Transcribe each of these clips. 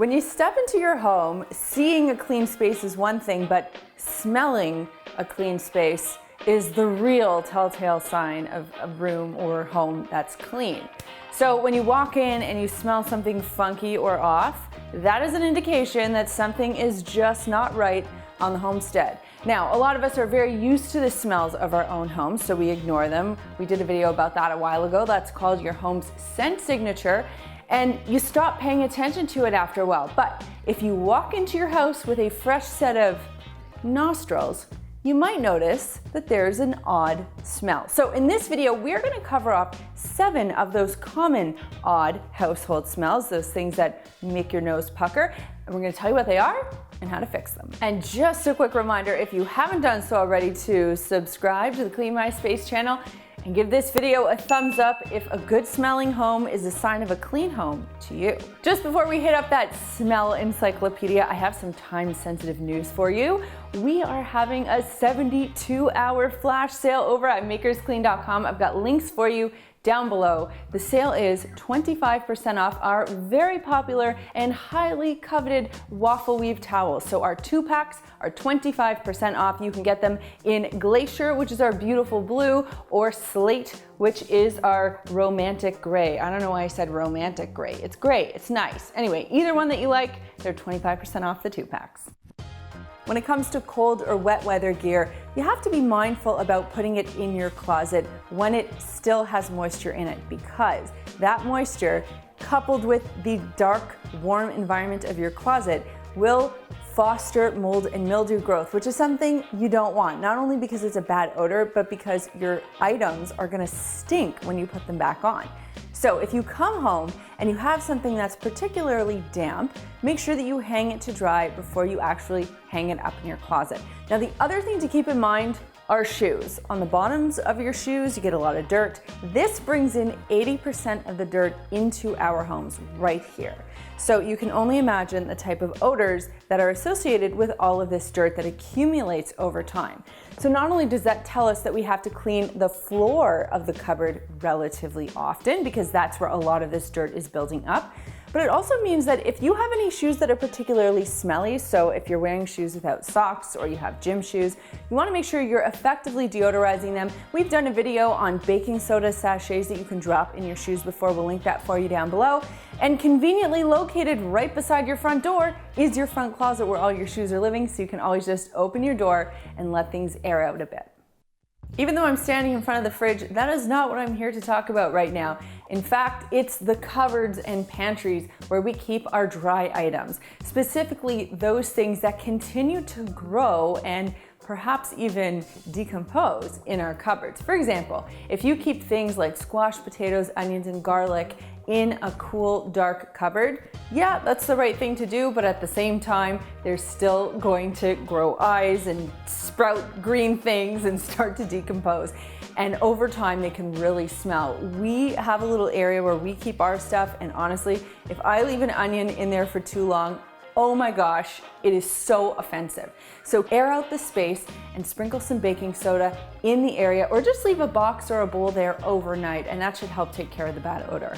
When you step into your home, seeing a clean space is one thing, but smelling a clean space is the real telltale sign of a room or home that's clean. So when you walk in and you smell something funky or off, that is an indication that something is just not right on the homestead. Now, a lot of us are very used to the smells of our own homes, so we ignore them. We did a video about that a while ago. That's called your home's scent signature, and you stop paying attention to it after a while. But if you walk into your house with a fresh set of nostrils, you might notice that there's an odd smell. So in this video, we're gonna cover up 7 of those common odd household smells, those things that make your nose pucker, and we're gonna tell you what they are and how to fix them. And just a quick reminder, if you haven't done so already, to subscribe to the Clean My Space channel and give this video a thumbs up if a good smelling home is a sign of a clean home to you. Just before we hit up that smell encyclopedia, I have some time-sensitive news for you. We are having a 72-hour flash sale over at makersclean.com. I've got links for you down below. The sale is 25% off our very popular and highly coveted waffle weave towels. So our 2-packs are 25% off. You can get them in Glacier, which is our beautiful blue, or Slate, which is our romantic gray. I don't know why I said romantic gray. It's great, it's nice. Anyway, either one that you like, they're 25% off the 2-packs. When it comes to cold or wet weather gear, you have to be mindful about putting it in your closet when it still has moisture in it, because that moisture, coupled with the dark, warm environment of your closet, will foster mold and mildew growth, which is something you don't want, not only because it's a bad odor, but because your items are gonna stink when you put them back on. So if you come home and you have something that's particularly damp, make sure that you hang it to dry before you actually hang it up in your closet. Now, the other thing to keep in mind are shoes. On the bottoms of your shoes, you get a lot of dirt. This brings in 80% of the dirt into our homes right here. So you can only imagine the type of odors that are associated with all of this dirt that accumulates over time. So not only does that tell us that we have to clean the floor of the cupboard relatively often, because that's where a lot of this dirt is building up, but it also means that if you have any shoes that are particularly smelly, so if you're wearing shoes without socks or you have gym shoes, you want to make sure you're effectively deodorizing them. We've done a video on baking soda sachets that you can drop in your shoes before. We'll link that for you down below. And conveniently located right beside your front door is your front closet where all your shoes are living, so you can always just open your door and let things air out a bit. Even though I'm standing in front of the fridge, that is not what I'm here to talk about right now. In fact, it's the cupboards and pantries where we keep our dry items, specifically those things that continue to grow and perhaps even decompose in our cupboards. For example, if you keep things like squashed potatoes, onions, and garlic in a cool, dark cupboard, yeah, that's the right thing to do, but at the same time, they're still going to grow eyes and sprout green things and start to decompose. And over time, they can really smell. We have a little area where we keep our stuff, and honestly, if I leave an onion in there for too long, oh my gosh, it is so offensive. So air out the space and sprinkle some baking soda in the area, or just leave a box or a bowl there overnight, and that should help take care of the bad odor.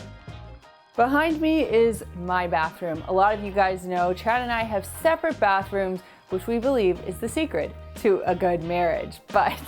Behind me is my bathroom. A lot of you guys know Chad and I have separate bathrooms, which we believe is the secret to a good marriage. But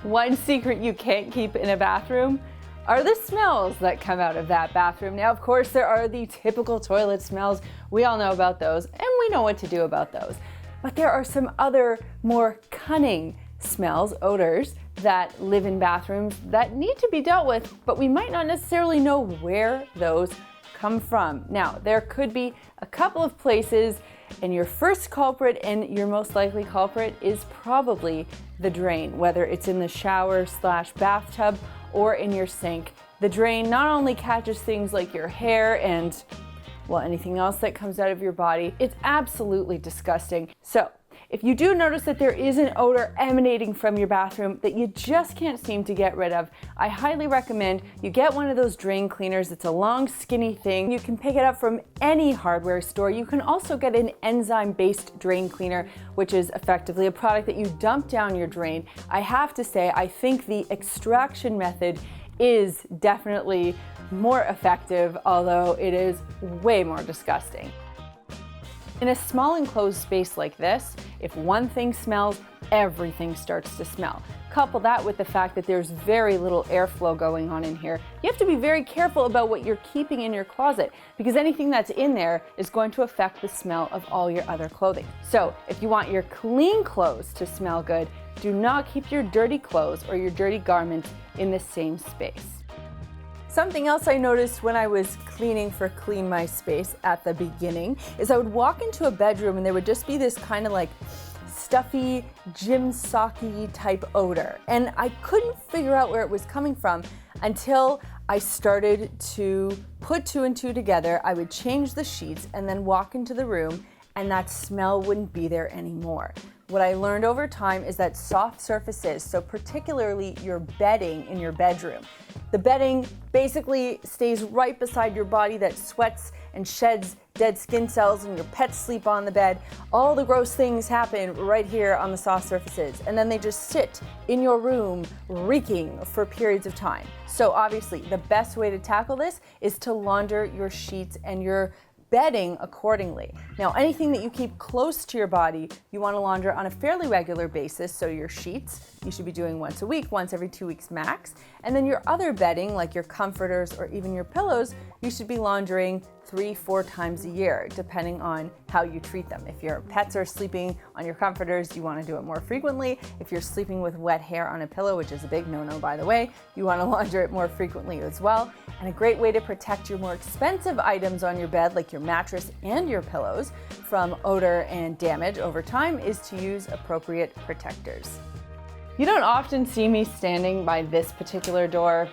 one secret you can't keep in a bathroom are the smells that come out of that bathroom. Now, of course, there are the typical toilet smells. We all know about those, and we know what to do about those. But there are some other more cunning smells, odors, that live in bathrooms that need to be dealt with, but we might not necessarily know where those come from. Now, there could be a couple of places, and your first culprit and your most likely culprit is probably the drain, whether it's in the shower/bathtub or in your sink. The drain not only catches things like your hair and, well, anything else that comes out of your body. It's absolutely disgusting. So if you do notice that there is an odor emanating from your bathroom that you just can't seem to get rid of, I highly recommend you get one of those drain cleaners. It's a long, skinny thing. You can pick it up from any hardware store. You can also get an enzyme-based drain cleaner, which is effectively a product that you dump down your drain. I have to say, I think the extraction method is definitely more effective, although it is way more disgusting. In a small enclosed space like this, if one thing smells, everything starts to smell. Couple that with the fact that there's very little airflow going on in here. You have to be very careful about what you're keeping in your closet because anything that's in there is going to affect the smell of all your other clothing. So if you want your clean clothes to smell good, do not keep your dirty clothes or your dirty garments in the same space. Something else I noticed when I was cleaning for Clean My Space at the beginning is I would walk into a bedroom and there would just be this kind of like stuffy, gym socky type odor. And I couldn't figure out where it was coming from until I started to put two and two together. I would change the sheets and then walk into the room and that smell wouldn't be there anymore. What I learned over time is that soft surfaces, so particularly your bedding in your bedroom, the bedding basically stays right beside your body that sweats and sheds dead skin cells, and your pets sleep on the bed. All the gross things happen right here on the soft surfaces, and then they just sit in your room reeking for periods of time. So obviously the best way to tackle this is to launder your sheets and your bedding accordingly. Now, anything that you keep close to your body, you want to launder on a fairly regular basis. So your sheets, you should be doing once a week, once every 2 weeks max. And then your other bedding, like your comforters or even your pillows, you should be laundering 3-4 times a year, depending on how you treat them. If your pets are sleeping on your comforters, you want to do it more frequently. If you're sleeping with wet hair on a pillow, which is a big no-no by the way, you want to launder it more frequently as well. And a great way to protect your more expensive items on your bed, like your mattress and your pillows, from odor and damage over time is to use appropriate protectors. You don't often see me standing by this particular door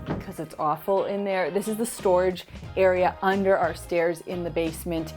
because it's awful in there. This is the storage area under our stairs in the basement.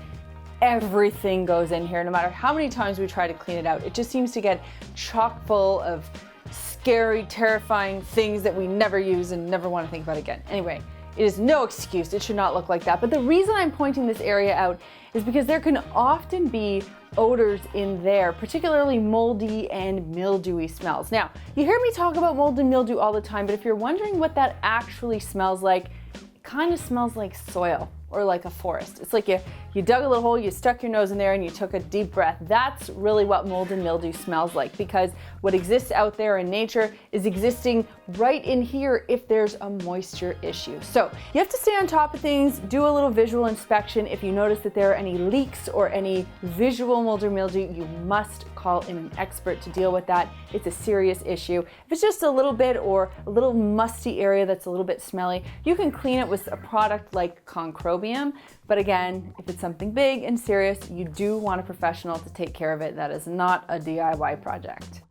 Everything goes in here. No matter how many times we try to clean it out, it just seems to get chock full of scary, terrifying things that we never use and never want to think about again. Anyway, it is no excuse. It should not look like that. But the reason I'm pointing this area out is because there can often be odors in there, particularly moldy and mildewy smells. Now, you hear me talk about mold and mildew all the time, but if you're wondering what that actually smells like, it kind of smells like soil or like a forest. It's like you dug a little hole, you stuck your nose in there and you took a deep breath. That's really what mold and mildew smells like, because what exists out there in nature is existing right in here if there's a moisture issue. So you have to stay on top of things, do a little visual inspection. If you notice that there are any leaks or any visual mold or mildew, you must call in an expert to deal with that. It's a serious issue. If it's just a little bit or a little musty area that's a little bit smelly, you can clean it with a product like concrobium. But again, if it's something big and serious, you do want a professional to take care of it. That is not a DIY project.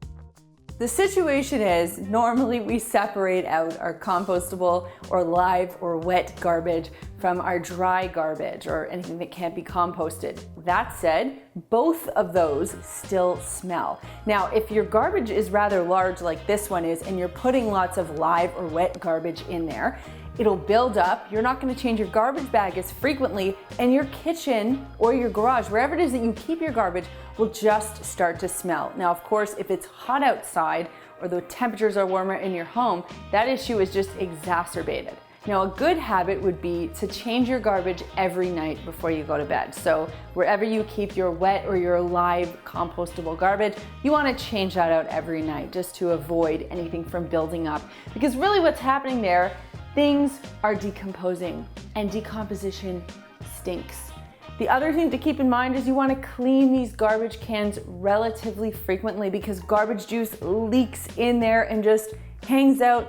The situation is, normally we separate out our compostable or live or wet garbage from our dry garbage or anything that can't be composted. That said, both of those still smell. Now, if your garbage is rather large like this one is, and you're putting lots of live or wet garbage in there, it'll build up. You're not going to change your garbage bag as frequently, and your kitchen or your garage, wherever it is that you keep your garbage, will just start to smell. Now, of course, if it's hot outside or the temperatures are warmer in your home, that issue is just exacerbated. Now, a good habit would be to change your garbage every night before you go to bed. So wherever you keep your wet or your live compostable garbage, you want to change that out every night just to avoid anything from building up. Because really what's happening there, things are decomposing, and decomposition stinks. The other thing to keep in mind is you want to clean these garbage cans relatively frequently, because garbage juice leaks in there and just hangs out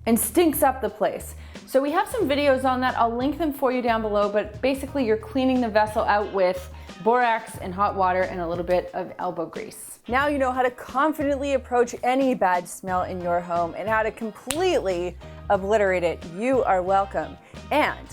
and stinks up the place. So we have some videos on that. I'll link them for you down below, but basically you're cleaning the vessel out with borax and hot water and a little bit of elbow grease. Now you know how to confidently approach any bad smell in your home and how to completely obliterate it. You are welcome. And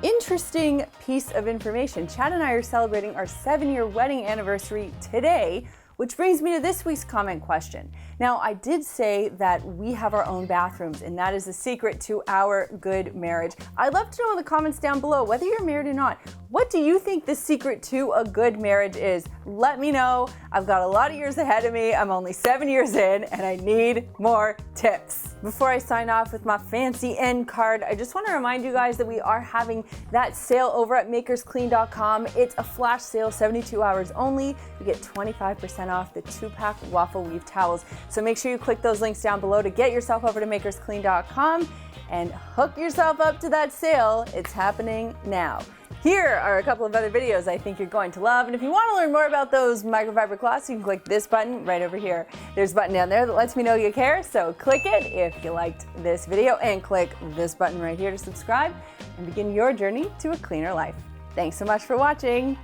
interesting piece of information, Chad and I are celebrating our 7-year wedding anniversary today, Which brings me to this week's comment question. Now, I did say that we have our own bathrooms, and that is the secret to our good marriage. I'd love to know in the comments down below, whether you're married or not, what do you think the secret to a good marriage is? Let me know. I've got a lot of years ahead of me. I'm only 7 years in, and I need more tips. Before I sign off with my fancy end card, I just want to remind you guys that we are having that sale over at makersclean.com. It's a flash sale, 72 hours only. You get 25% off the 2-pack waffle weave towels. So make sure you click those links down below to get yourself over to makersclean.com and hook yourself up to that sale. It's happening now. Here are a couple of other videos I think you're going to love, and if you want to learn more about those microfiber cloths, you can click this button right over here. There's a button down there that lets me know you care, so click it if you liked this video, and click this button right here to subscribe and begin your journey to a cleaner life. Thanks so much for watching,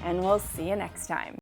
and we'll see you next time.